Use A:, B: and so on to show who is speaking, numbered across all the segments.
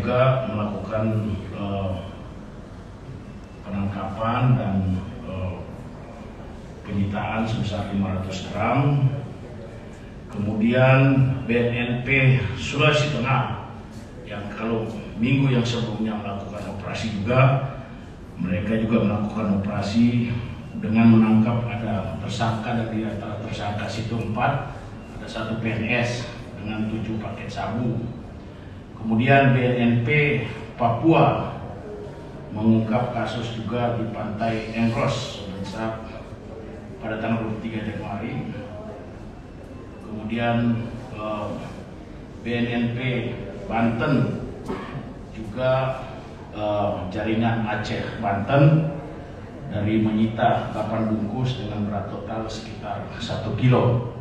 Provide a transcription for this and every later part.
A: juga melakukan penangkapan dan penyitaan sebesar 500 gram. Kemudian BNNP Sulawesi Tengah yang kalau minggu yang sebelumnya melakukan operasi juga, mereka juga melakukan operasi dengan menangkap ada tersangka, dari antara tersangka situ 4, ada 1 PNS dengan 7 paket sabu. Kemudian BNNP Papua mengungkap kasus juga di Pantai Engros pada tanggal 23 Januari. Kemudian BNNP Banten juga jaringan Aceh Banten dari menyita 8 bungkus dengan berat total sekitar 1 kilo.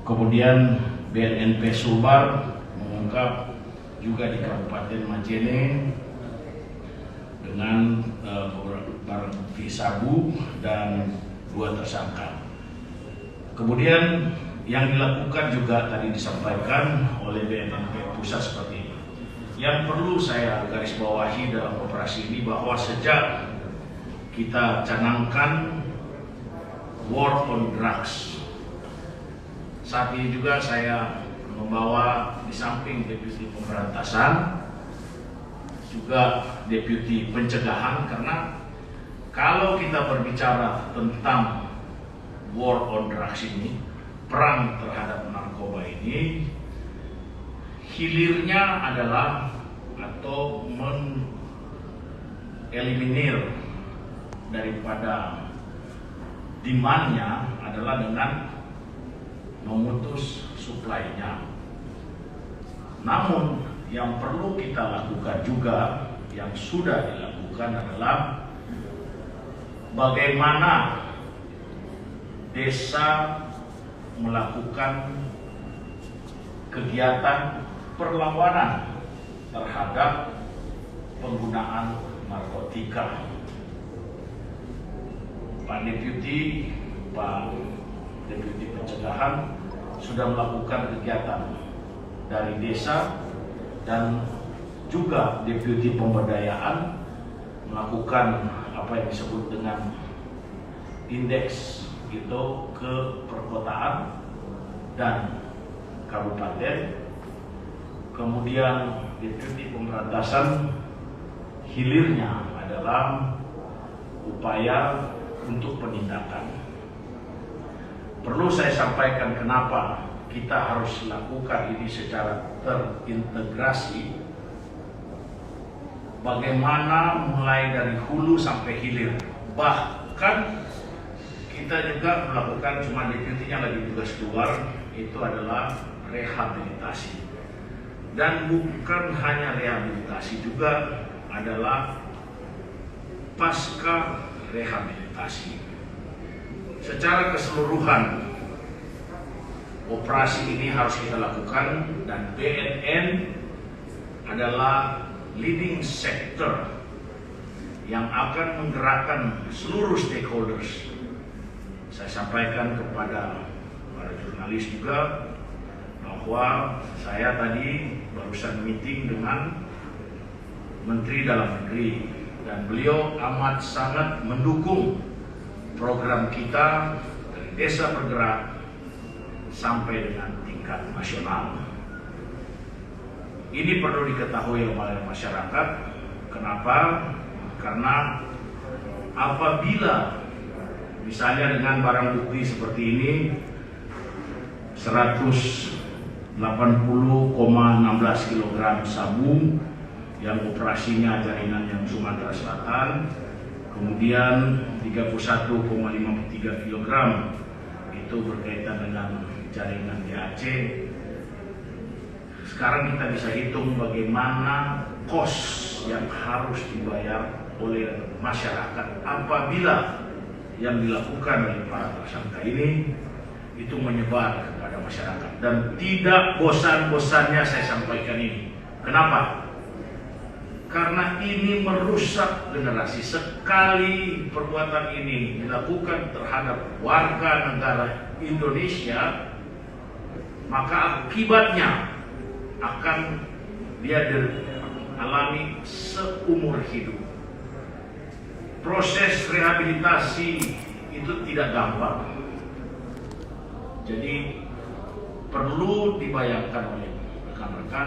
A: Kemudian BNNP Sulbar mengungkap juga di Kabupaten Majene dengan barang bukti sabu dan 2 tersangka. Kemudian yang dilakukan juga tadi disampaikan oleh BNNP Pusat seperti ini. Yang perlu saya garis bawahi dalam operasi ini bahwa sejak kita canangkan war on drugs, saat ini juga saya membawa di samping deputi pemberantasan juga deputi pencegahan, karena kalau kita berbicara tentang war on drugs ini, perang terhadap narkoba ini, hilirnya adalah atau mengeliminir daripada demand-nya adalah dengan memutus supply-nya. Namun yang perlu kita lakukan juga, yang sudah dilakukan adalah bagaimana desa melakukan kegiatan perlawanan terhadap penggunaan narkotika. Pak Deputi Pencegahan sudah melakukan kegiatan dari desa, dan juga Deputi Pemberdayaan melakukan apa yang disebut dengan indeks itu ke perkotaan dan kabupaten. Kemudian Deputi Pemberantasan hilirnya adalah upaya untuk penindakan. Perlu saya sampaikan kenapa kita harus lakukan ini secara terintegrasi. Bagaimana mulai dari hulu sampai hilir. Bahkan kita juga melakukan, cuma deputinya lagi tugas keluar, itu adalah rehabilitasi. Dan bukan hanya rehabilitasi, juga adalah pasca rehabilitasi. Secara keseluruhan operasi ini harus kita lakukan, dan BNN adalah leading sector yang akan menggerakkan seluruh stakeholders. Saya sampaikan kepada para jurnalis juga bahwa saya tadi barusan meeting dengan Menteri Dalam Negeri, dan beliau amat sangat mendukung program kita dari desa bergerak sampai dengan tingkat nasional. Ini perlu diketahui oleh masyarakat. Kenapa? Karena apabila misalnya dengan barang bukti seperti ini 180,16 kg sabu yang operasinya jaringan yang Sumatera Selatan, kemudian 31,53 kg itu berkaitan dengan jaringan di Aceh. Sekarang kita bisa hitung bagaimana kos yang harus dibayar oleh masyarakat apabila yang dilakukan oleh para tersangka ini itu menyebar kepada masyarakat. Dan tidak bosan-bosannya saya sampaikan ini. Kenapa? Karena ini merusak generasi. Sekali perbuatan ini dilakukan terhadap warga negara Indonesia, maka akibatnya alami seumur hidup. Proses rehabilitasi itu tidak gampang. Jadi perlu dibayangkan oleh rekan-rekan